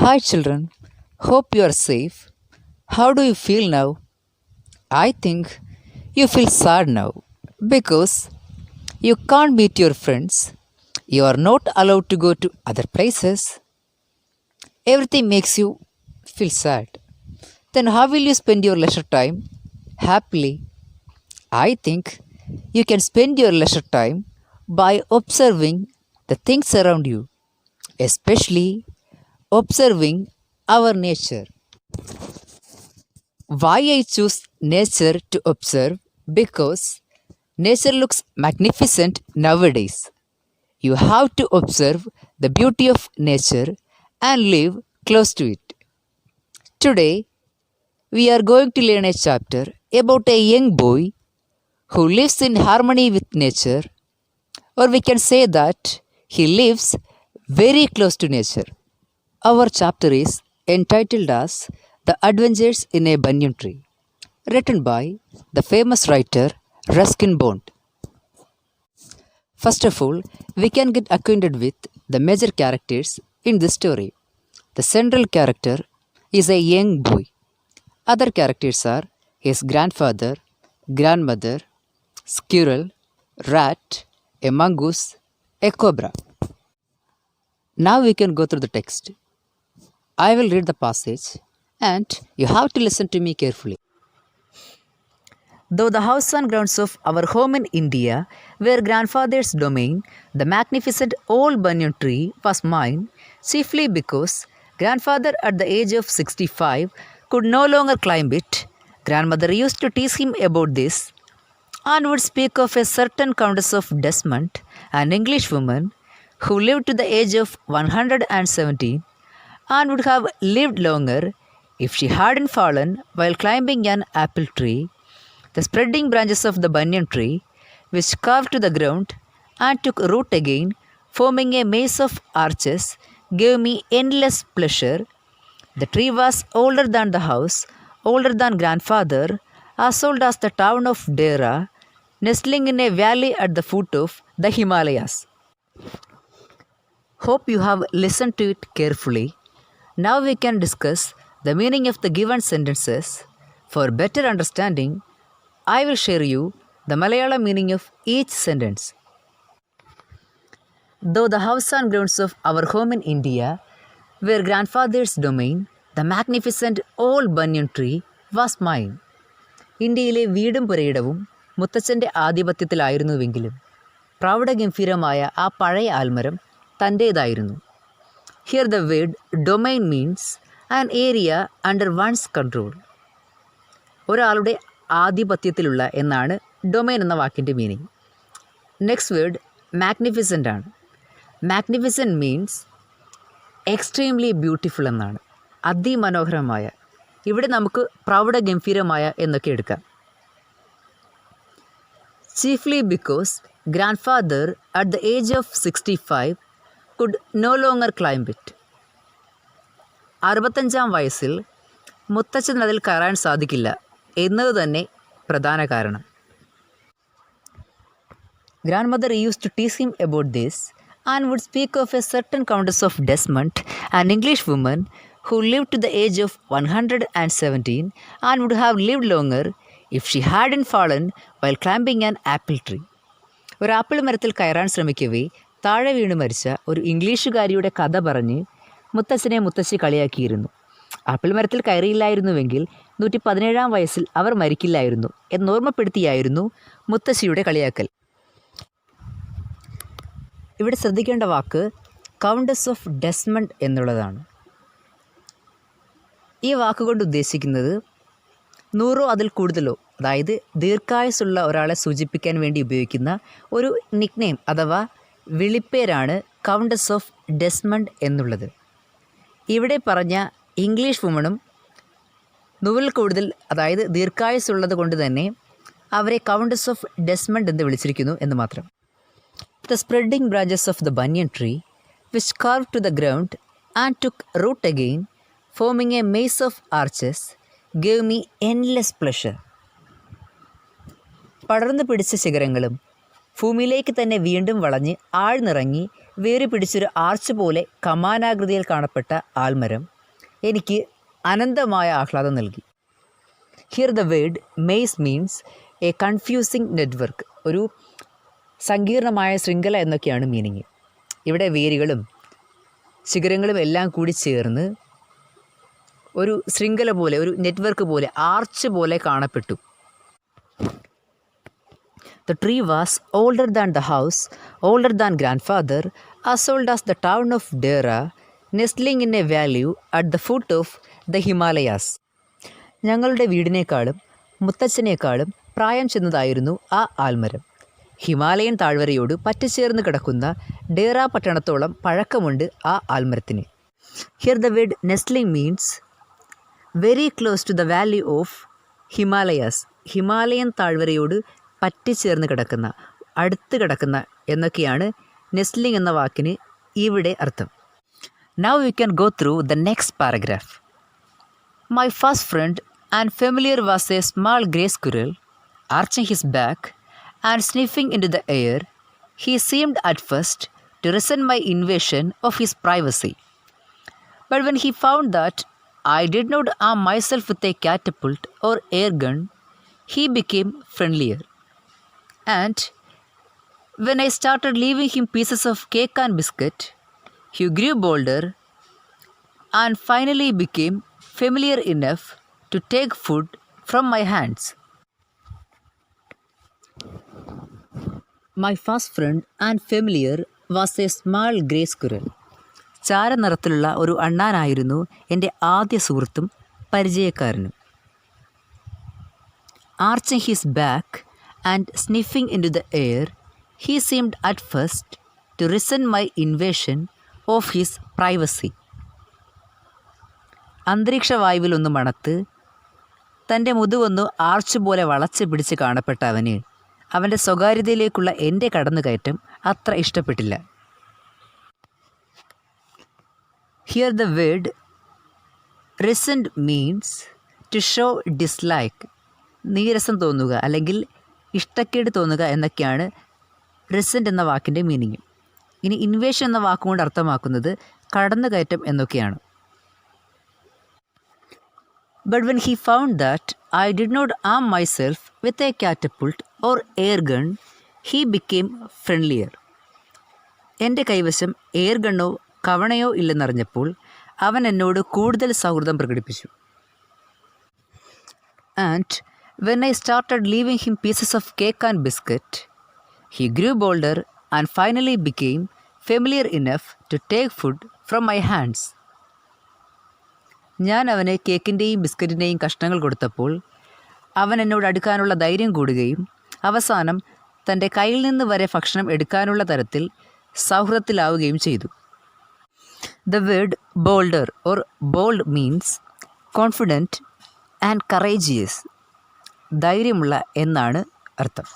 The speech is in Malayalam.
Hi, children. Hope you are safe. How do you feel now? I think you feel sad now because you can't meet your friends. You are not allowed to go to other places. Everything makes you feel sad. Then, how will you spend your leisure time? Happily. I think you can spend your leisure time by observing the things around you, especially observing our nature. Why I choose nature to observe? Because nature looks magnificent nowadays. You have to observe the beauty of nature and live close to it. Today, we are going to learn a chapter about a young boy who lives in harmony with nature, or we can say that he lives very close to nature. Our chapter is entitled as The Adventures in a Banyan Tree, written by the famous writer Ruskin Bond. First of all, we can get acquainted with the major characters in this story. The central character is a young boy. Other characters are his grandfather, grandmother, squirrel, rat, a mongoose, a cobra. Now we can go through the text. I will read the passage and you have to listen to me carefully. Though the house and grounds of our home in India were grandfather's domain, the magnificent old banyan tree was mine, chiefly because grandfather at the age of 65 could no longer climb it. Grandmother used to tease him about this and would speak of a certain Countess of Desmond, an English woman who lived to the age of 117 and would have lived longer if she hadn't fallen while climbing an apple tree. The spreading branches of the banyan tree, which carved to the ground and took root again, forming a maze of arches, gave me endless pleasure. The tree was older than the house, older than grandfather, as old as the town of Dera, nestling in a valley at the foot of the Himalayas. Hope you have listened to it carefully. Now we can discuss the meaning of the given sentences. For better understanding, I will share you the Malayalam meaning of each sentence. Though the house and grounds of our home in India were grandfather's domain, the magnificent old banyan tree was mine. ഇന്ത്യയിലെ വീടും പുരയിടവും മുത്തച്ഛൻ്റെ ആധിപത്യത്തിലായിരുന്നുവെങ്കിലും പ്രൗഢഗംഭീരമായ ആ പഴയ ആൽമരം തൻ്റേതായിരുന്നു. Here the word domain means an area under one's control. ഒരാളുടെ ആധിപത്യത്തിലുള്ള എന്നാണ് ഡൊമൈൻ എന്ന വാക്കിൻ്റെ മീനിങ്. നെക്സ്റ്റ് വേർഡ് മാഗ്നിഫിസൻ്റ് ആണ്. മാഗ്നിഫിസൻ്റ് മീൻസ് എക്സ്ട്രീംലി ബ്യൂട്ടിഫുൾ എന്നാണ്, അതിമനോഹരമായ. ഇവിടെ നമുക്ക് പ്രൗഢഗംഭീരമായ എന്നൊക്കെ എടുക്കാം. Chiefly because grandfather at the age of 65 could no longer climb it. 65-ാം വയസ്സിൽ മുത്തച്ഛൻ അതിൽ കയറാൻ സാധിക്കില്ല എന്നത് തന്നെ പ്രധാന കാരണം. Grandmother used to tease him about this and would speak of a certain Countess of Desmond, an English woman who lived to the age of 117 and would have lived longer if she hadn't fallen while climbing an apple tree. ഒരു ആപ്പിൾ മരത്തിൽ കയറാൻ ശ്രമിക്കവേ താഴെ വീണ് മരിച്ച ഒരു ഇംഗ്ലീഷുകാരിയുടെ കഥ പറഞ്ഞ് മുത്തച്ഛനെ മുത്തശ്ശി കളിയാക്കിയിരുന്നു. ആപ്പിൾ മരത്തിൽ കയറിയില്ലായിരുന്നുവെങ്കിൽ 117-ാം വയസ്സിൽ അവർ മരിക്കില്ലായിരുന്നു എന്നോർമ്മപ്പെടുത്തിയായിരുന്നു മുത്തശ്ശിയുടെ കളിയാക്കൽ. ഇവിടെ ശ്രദ്ധിക്കേണ്ട വാക്ക് കൗണ്ടസ് ഓഫ് ഡെസ്മണ്ട് എന്നുള്ളതാണ്. ഈ വാക്കുകൊണ്ട് ഉദ്ദേശിക്കുന്നത് 100-ഓ അതിൽ കൂടുതലോ, അതായത് ദീർഘായുസ്സുള്ള ഒരാളെ സൂചിപ്പിക്കാൻ വേണ്ടി ഉപയോഗിക്കുന്ന ഒരു നിക്നെയിം അഥവാ വിളിപ്പേരാണ് കൗണ്ടസ് ഓഫ് ഡെസ്മണ്ട് എന്നുള്ളത്. ഇവിടെ പറഞ്ഞ ഇംഗ്ലീഷ് വുമണും 100-ൽ കൂടുതൽ, അതായത് ദീർഘായുസ്സുള്ളത് കൊണ്ട് തന്നെ അവരെ കൗണ്ടസ് ഓഫ് ഡെസ്മണ്ട് എന്ന് വിളിച്ചിരിക്കുന്നു എന്ന് മാത്രം. The spreading branches of the banyan tree, which carved to the ground and took root again, forming a maze of arches, gave me endless pleasure. പടർന്നു പിടിച്ച ശിഖരങ്ങളും ഭൂമിയിലേക്ക് തന്നെ വീണ്ടും വളഞ്ഞ് ആഴ്ന്നിറങ്ങി വേര് പിടിച്ചൊരു ആർച്ച് പോലെ കമാനാകൃതിയിൽ കാണപ്പെട്ട ആൽമരം എനിക്ക് അനന്തമായ ആഹ്ലാദം നൽകി. Here the word maze means A confusing network, ഒരു സങ്കീർണമായ ശൃംഖല എന്നൊക്കെയാണ് മീനിങ്. ഇവിടെ വേരുകളും ശിഖരങ്ങളും എല്ലാം കൂടി ചേർന്ന് ഒരു ശൃംഖല പോലെ, ഒരു നെറ്റ്വർക്ക് പോലെ, ആർച്ച് പോലെ കാണപ്പെട്ടു. The tree was older than the house, older than grandfather, as old as the town of Dera, nestling in a valley at the foot of the Himalayas. ഞങ്ങളുടെ വീടിനേക്കാളും മുത്തച്ഛനേക്കാളും പ്രായം ചെന്നതായിരുന്നു ആ ആൽമരം. ഹിമാലയൻ താഴ്വരയോട് പറ്റിച്ചേർന്ന് കിടക്കുന്ന ഡേറ പട്ടണത്തോളം പഴക്കമുണ്ട് ആ ആൽമരത്തിന്. Here the word nestling means very close to the valley of Himalayas. Himalayan താഴ്വരയോട് പറ്റിച്ചേർന്ന് കിടക്കുന്ന, അടുത്ത് കിടക്കുന്ന എന്നൊക്കെയാണ് നെസ്റ്റ്ലിംഗ് എന്ന വാക്കിന് ഇവിടെ അർത്ഥം. Now you can go through the next paragraph. My first friend and familiar was a small grey squirrel, arching his back and sniffing into the air. He seemed at first to resent my invasion of his privacy. But when he found that I did not arm myself with a catapult or air gun, he became friendlier. And when I started leaving him pieces of cake and biscuit, he grew bolder and finally became familiar enough to take food from my hands. My first friend and familiar was a small grey squirrel. ചാരനിറത്തിലുള്ള ഒരു അണ്ണാനായിരുന്നു എൻ്റെ ആദ്യ സുഹൃത്തും പരിചയക്കാരനും. Arching his back and sniffing into the air, he seemed at first to resent my invasion of his privacy. അന്തരീക്ഷവായുവിലൊന്ന് മണത്ത് തൻ്റെ മുതുവൊന്നു ആർച്ച് പോലെ വളച്ച് പിടിച്ച് കാണപ്പെട്ട അവന് അവൻ്റെ സ്വകാര്യതയിലേക്കുള്ള എൻ്റെ കടന്നുകയറ്റം അത്ര ഇഷ്ടപ്പെട്ടില്ല. Here the word resent means to show dislike, നീരസം തോന്നുക അല്ലെങ്കിൽ ഇഷ്ടക്കേട് തോന്നുക എന്നൊക്കെയാണ് റിസെൻറ്റ് എന്ന വാക്കിൻ്റെ മീനിങ്. ഇനി ഇൻവേഷൻ എന്ന വാക്കുകൊണ്ട് അർത്ഥമാക്കുന്നത് കടന്നുകയറ്റം എന്നൊക്കെയാണ്. But when he found that I did not arm myself with a catapult or air gun, he became friendlier. എൻ്റെ കൈവശം എയർ ഗണ്ണോ കവണയോ ഇല്ലെന്നറിഞ്ഞപ്പോൾ അവൻ എന്നോട് കൂടുതൽ സൗഹൃദം പ്രകടിപ്പിച്ചു. And when I started leaving him pieces of cake and biscuit, he grew bolder and finally became familiar enough to take food from my hands. ഞാൻ അവന് കേക്കിൻ്റെയും ബിസ്ക്കറ്റിൻ്റെയും കഷ്ണങ്ങൾ കൊടുത്തപ്പോൾ അവൻ എന്നോട് അടുക്കാനുള്ള ധൈര്യം കൂടുകയും അവസാനം തൻ്റെ കയ്യിൽ നിന്ന് വരെ ഭക്ഷണം എടുക്കാനുള്ള തരത്തിൽ സൗഹൃദത്തിലാവുകയും ചെയ്തു. The word bolder or bold means confident and courageous, ധൈര്യമുള്ള എന്നാണ് അർത്ഥം.